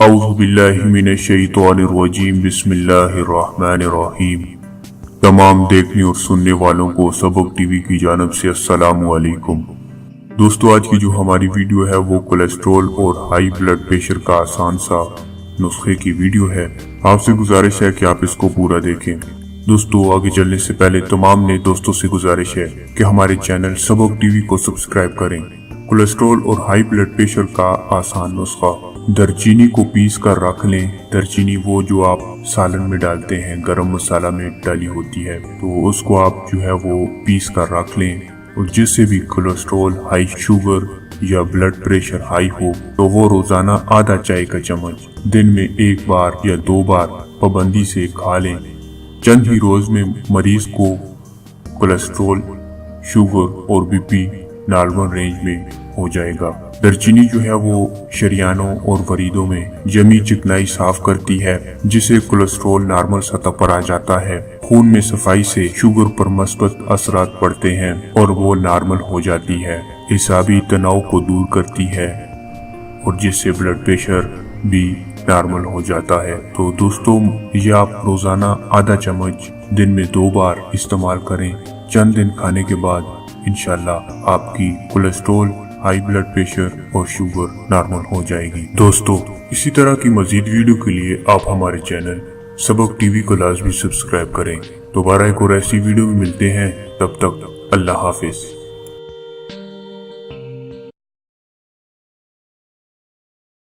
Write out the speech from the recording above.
औज़ुबिल्लाहिमिनश्शैतानिर्रजीम बिस्मिल्लाहिर्रहमानिर्रहीम। तमाम देखने और सुनने वालों को सबक टीवी की जानिब से अस्सलामु अलैकुम। दोस्तों, आज की जो हमारी वीडियो है वो कोलेस्ट्रॉल और हाई ब्लड प्रेशर का आसान सा नुस्खे की वीडियो है। आपसे गुजारिश है कि आप इसको पूरा देखें। दोस्तों, आगे चलने से पहले तमाम नए दोस्तों से गुजारिश है कि हमारे चैनल सबक टीवी को सब्सक्राइब करें। कोलेस्ट्रॉल और हाई ब्लड प्रेशर का आसान नुस्खा। दालचीनी को पीस कर रख लें। दालचीनी वो जो आप सालन में डालते हैं, गरम मसाला में डाली होती है, तो उसको आप जो है वो पीस कर रख लें। और जिससे भी कोलेस्ट्रॉल, हाई शुगर या ब्लड प्रेशर हाई हो तो वो रोजाना आधा चाय का चम्मच दिन में 1 बार या 2 बार पाबंदी से खा लें। चंद ही रोज में मरीज को कोलेस्ट्रॉल, शुगर और बीपी नॉर्मल रेंज में हो जाएगा। दालचीनी जो है वो शरियानों और वरीदों में जमी चिकनाई साफ करती है, जिससे कोलेस्ट्रॉल नॉर्मल सतह पर आ जाता है। खून में सफाई से शुगर पर مثبت असरात पड़ते हैं और वो नॉर्मल हो जाती है। एसाबी तनाव को दूर करती है और जिससे ब्लड प्रेशर भी नॉर्मल हो जाता है। तो दोस्तों, ये आप रोजाना आधा चम्मच दिन में 2 बार इस्तेमाल करें। चंद दिन खाने के बाद इंशाल्लाह आपकी कोलेस्ट्रॉल, हाई ब्लड प्रेशर और शुगर नॉर्मल हो जाएगी। दोस्तों, इसी तरह की मजीद वीडियो के लिए आप हमारे चैनल सबक टीवी को लाजमी सब्सक्राइब करें। दोबारा एक और ऐसी वीडियो में मिलते हैं, तब तक अल्लाह हाफिज।